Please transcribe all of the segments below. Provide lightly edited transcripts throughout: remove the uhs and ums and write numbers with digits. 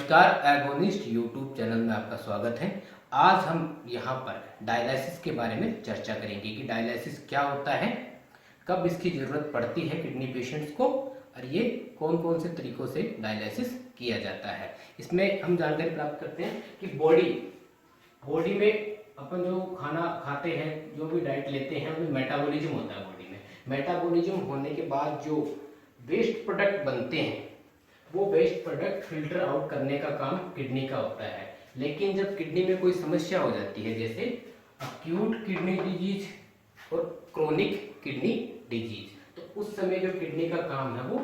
नमस्कार, agonist YouTube channel में आपका स्वागत है। आज हम यहाँ पर डायलिसिस के बारे में चर्चा करेंगे कि डायलिसिस क्या होता है, कब इसकी ज़रूरत पड़ती है किडनी पेशेंट्स को और ये कौन कौन से तरीक़ों से डायलिसिस किया जाता है। इसमें हम जानकारी प्राप्त करते हैं कि बॉडी में अपन जो खाना खाते हैं, जो भी डाइट लेते हैं, उसमें मेटाबॉलिज्म होता है। बॉडी में मेटाबॉलिज्म होने के बाद जो वेस्ट प्रोडक्ट बनते हैं, वो वेस्ट प्रोडक्ट फिल्टर आउट करने का काम किडनी का होता है। लेकिन जब किडनी में कोई समस्या हो जाती है, जैसे अक्यूट किडनी डिजीज और क्रोनिक किडनी डिजीज, तो उस समय जो किडनी का काम है वो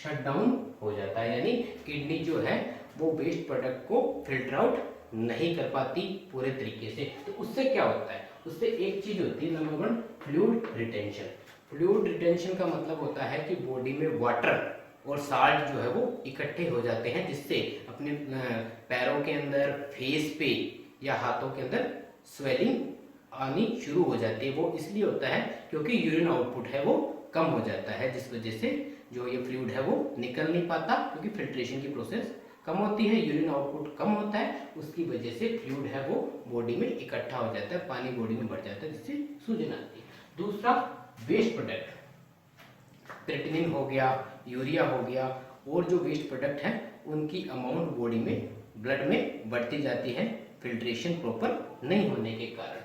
शट डाउन हो जाता है। यानी किडनी जो है वो वेस्ट प्रोडक्ट को फिल्टर आउट नहीं कर पाती पूरे तरीके से। तो उससे क्या होता है, उससे एक चीज होती है, number 1 fluid retention. Fluid retention का मतलब होता है कि बॉडी में वाटर और साल्ट जो है वो इकट्ठे हो जाते हैं, जिससे अपने पैरों के अंदर, फेस पे या हाथों के अंदर स्वेलिंग आनी शुरू हो जाती है। वो इसलिए होता है क्योंकि यूरिन आउटपुट है वो कम हो जाता है, जिस वजह से जो ये फ्लूइड है वो निकल नहीं पाता, क्योंकि फिल्ट्रेशन की प्रोसेस कम होती है, यूरिन आउटपुट कम होता है, उसकी वजह से फ्लूइड है वो बॉडी में इकट्ठा हो जाता है, पानी बॉडी में बढ़ जाता है, जिससे सूजन आती है। दूसरा, वेस्ट प्रोडक्ट, क्रेटिनिन हो गया, यूरिया हो गया, और जो वेस्ट प्रोडक्ट है उनकी अमाउंट बॉडी में, ब्लड में बढ़ती जाती है, फिल्ट्रेशन प्रॉपर नहीं होने के कारण।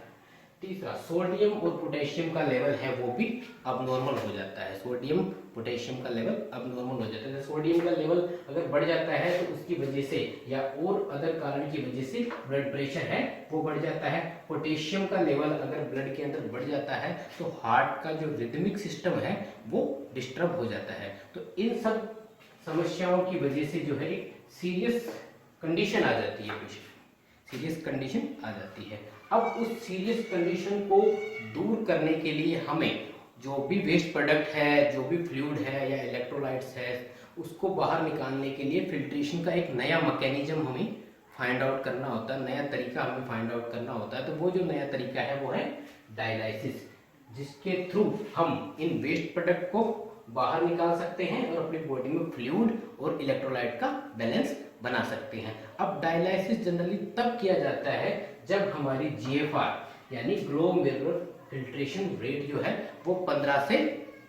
तीसरा, सोडियम और पोटेशियम का लेवल है वो भी अब नॉर्मल हो जाता है। सोडियम पोटेशियम का लेवल अब नॉर्मल हो जाता है। सोडियम का लेवल अगर बढ़ जाता है तो उसकी वजह से या और अदर कारण की वजह से ब्लड प्रेशर है वो बढ़ जाता है। पोटेशियम का लेवल अगर ब्लड के अंदर बढ़ जाता है तो हार्ट का जो रिदमिक सिस्टम है वो डिस्टर्ब हो जाता है। तो इन सब समस्याओं की वजह से जो है एक सीरियस कंडीशन आ जाती है, सीरियस कंडीशन आ जाती है। अब उस सीरियस कंडीशन को दूर करने के लिए हमें जो भी वेस्ट प्रोडक्ट है, जो भी फ्लूइड है या इलेक्ट्रोलाइट्स है, उसको बाहर निकालने के लिए फिल्ट्रेशन का एक नया मैकेनिज्म हमें फाइंड आउट करना होता है, नया तरीका हमें फाइंड आउट करना होता है। तो वो जो नया तरीका है वो है डायलिसिस, जिसके थ्रू हम इन वेस्ट प्रोडक्ट को बाहर निकाल सकते हैं और अपनी बॉडी में फ्लूइड और इलेक्ट्रोलाइट का बैलेंस बना सकते हैं। अब डायलिसिस जनरली तब किया जाता है जब हमारी GFR यानी ग्लोमेरुलर फिल्ट्रेशन रेट जो है वो 15 से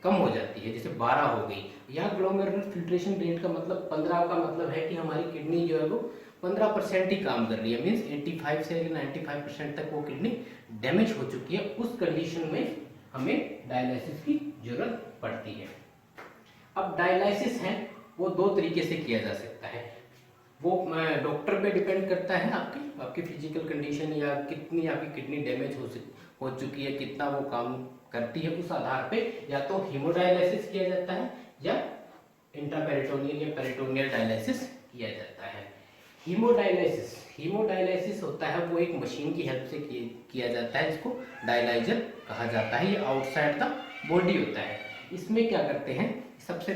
कम हो जाती है, जैसे 12 हो गई। यहाँ ग्लोमेरुलर फिल्ट्रेशन रेट का मतलब 15 का मतलब है कि हमारी किडनी जो है वो 15% ही काम कर रही है, मीन्स 85 से 95% तक वो किडनी डैमेज हो चुकी है। उस कंडीशन में हमें डायलिसिस की जरूरत पड़ती है। अब डायलिसिस है वो दो तरीके से किया जा सकता है। वो डॉक्टर पे डिपेंड करता है, आपकी फिजिकल कंडीशन या कितनी आपकी किडनी डैमेज हो चुकी है, कितना वो काम करती है, उस आधार पे या तो हीमोडायलिसिस किया जाता है या इंट्रापेरिटोनियल या पेरिटोनियल डायलिसिस किया जाता है। हीमोडायलिसिस होता है वो एक मशीन की हेल्प से किया जाता है, जिसको डायलाइजर कहा जाता है। ये आउटसाइड द बॉडी होता है। इसमें क्या करते हैं, सबसे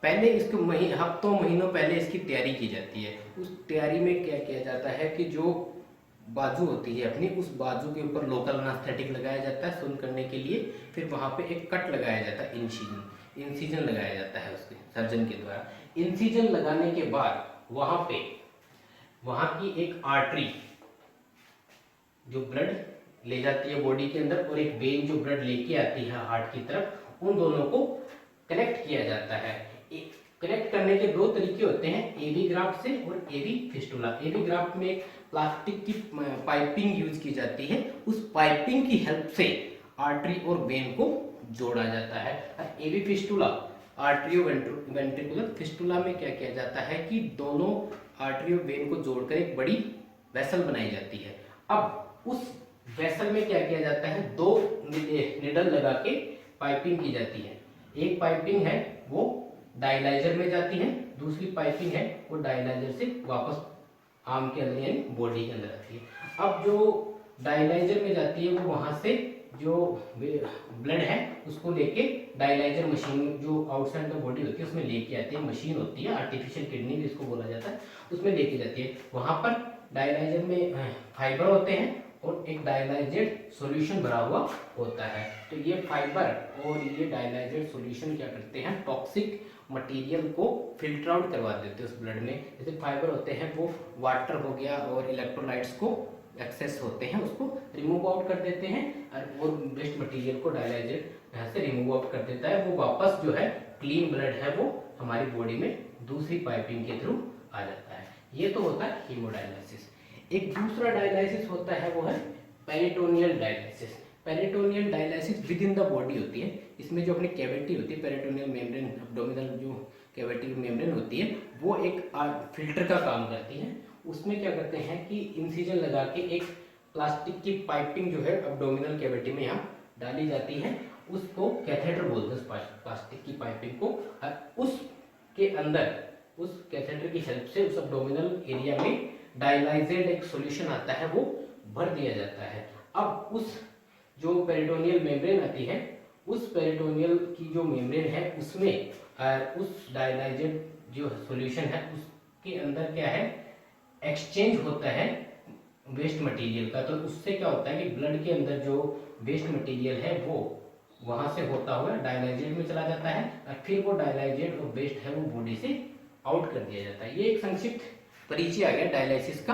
पहले इसको हफ्तों महीनों पहले इसकी तैयारी की जाती है। उस तैयारी में क्या किया जाता है कि जो बाजू होती है अपनी, उस बाजू के ऊपर लोकल एनेस्थेटिक लगाया जाता है सुन्न करने के लिए। फिर वहाँ पे एक कट लगाया जाता है, इंसिजन लगाया जाता है उसके सर्जन के द्वारा। इंसिजन लगाने के बाद वहाँ की एक आर्टरी जो ब्लड ले जाती है बॉडी के अंदर, और एक वेन जो ब्लड लेके आती है हार्ट की तरफ, उन दोनों को कनेक्ट किया जाता है। कनेक्ट करने के दो तरीके होते हैं, एवी ग्राफ्ट से और एवी फिस्टुला। एवी ग्राफ्ट में एक प्लास्टिक की पाइपिंग यूज की जाती है, उस पाइपिंग की हेल्प से आर्टरी और वेन को जोड़ा जाता है। एवी फिस्टुला, आर्टरी और वेंट्रिकुलर फिस्टुला में क्या किया जाता है कि दोनों आर्टरी और वेन को जोड़कर एक बड़ी वेसल बनाई जाती है। अब उस वेसल में क्या किया जाता है, दो निडल लगा के पाइपिंग की जाती है। एक पाइपिंग है वो डायलाइजर में जाती है, दूसरी पाइपिंग है वो डायलाइजर से वापस आर्म के अंदर यानी बॉडी के अंदर आती है। अब जो डायलाइजर में जाती है वो वहां से जो ब्लड है उसको लेके डायलाइजर मशीन जो आउटसाइड द बॉडी होती है उसमें लेके आती है। मशीन होती है, आर्टिफिशियल किडनी भी इसको बोला जाता है, उसमें लेके जाती है। वहां पर डायलाइजर में फाइबर होते हैं और एक डायलाइजेड सॉल्यूशन भरा हुआ होता है। तो ये फाइबर और ये डायलाइजेड सॉल्यूशन क्या करते हैं, टॉक्सिक मटेरियल को फिल्टर आउट करवा देते हैं उस ब्लड में। जैसे फाइबर होते हैं वो वाटर हो गया और इलेक्ट्रोलाइट्स को एक्सेस होते हैं उसको रिमूव आउट कर देते हैं, और वेस्ट मटेरियल को डायलाइजेड यहाँ से रिमूव आउट कर देता है। वो वापस जो है क्लीन ब्लड है वो हमारी बॉडी में दूसरी पाइपिंग के थ्रू आ जाता है। ये तो होता है हीमोडायलिसिस। एक दूसरा डायलिसिस होता है वो है peritoneal dialysis. Peritoneal dialysis with in the body होती है। इसमें जो अपनी कैविटी होती है, पेरिटोनियल मेम्ब्रेन, एब्डोमिनल जो कैविटी मेम्ब्रेन होती है, वो एक फिल्टर का काम करती है। उसमें क्या करते हैं कि इंसिजन लगा के एक प्लास्टिक की पाइपिंग जो है एब्डोमिनल कैविटी में यहाँ डाली जाती है, उसको कैथेटर बोलते हैं प्लास्टिक की पाइपिंग को। उसके अंदर उस कैथेटर की हेल्प से उस एब्डोमिनल एरिया में डायलाइजेड एक सॉल्यूशन आता है वो भर दिया जाता है। अब उस जो पेरिटोनियल मेम्ब्रेन आती है, उस पेरिटोनियल की जो मेम्ब्रेन है उसमें उस डायलाइजेड जो सॉल्यूशन है उसके अंदर क्या है, एक्सचेंज होता है वेस्ट मटेरियल का। तो उससे क्या होता है कि ब्लड के अंदर जो वेस्ट मटेरियल है वो वहां से होता हुआ डायलाइजेड में चला जाता है, और फिर वो डायलाइजेड और वेस्ट है वो बॉडी से आउट कर दिया जाता है। ये एक संक्षिप्त परिचय आ गया डायलिसिस का।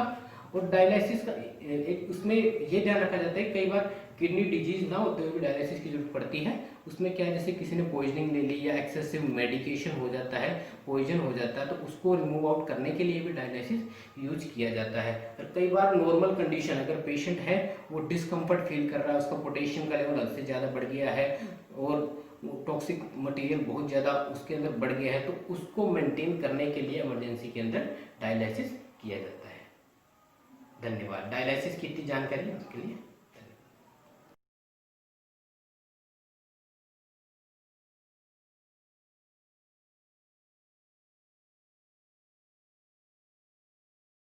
और डायलिसिस का एक उसमें ये ध्यान रखा जाता है कई बार किडनी डिजीज ना होते हुए भी डायलिसिस की जरूरत पड़ती है। उसमें क्या है, जैसे किसी ने पॉइजनिंग ले ली या एक्सेसिव मेडिकेशन हो जाता है, पॉइजन हो जाता है, तो उसको रिमूव आउट करने के लिए भी डायलिसिस यूज किया जाता है। और कई बार नॉर्मल कंडीशन अगर पेशेंट है वो डिस्कम्फर्ट फील कर रहा है, उसका पोटेशियम का लेवल हद से ज़्यादा बढ़ गया है और टॉक्सिक मटेरियल बहुत ज़्यादा उसके अंदर बढ़ गया है, तो उसको मेंटेन करने के लिए इमरजेंसी के अंदर डायलिसिस किया जाता है। धन्यवाद। डायलिसिस की इतनी जानकारी उसके लिए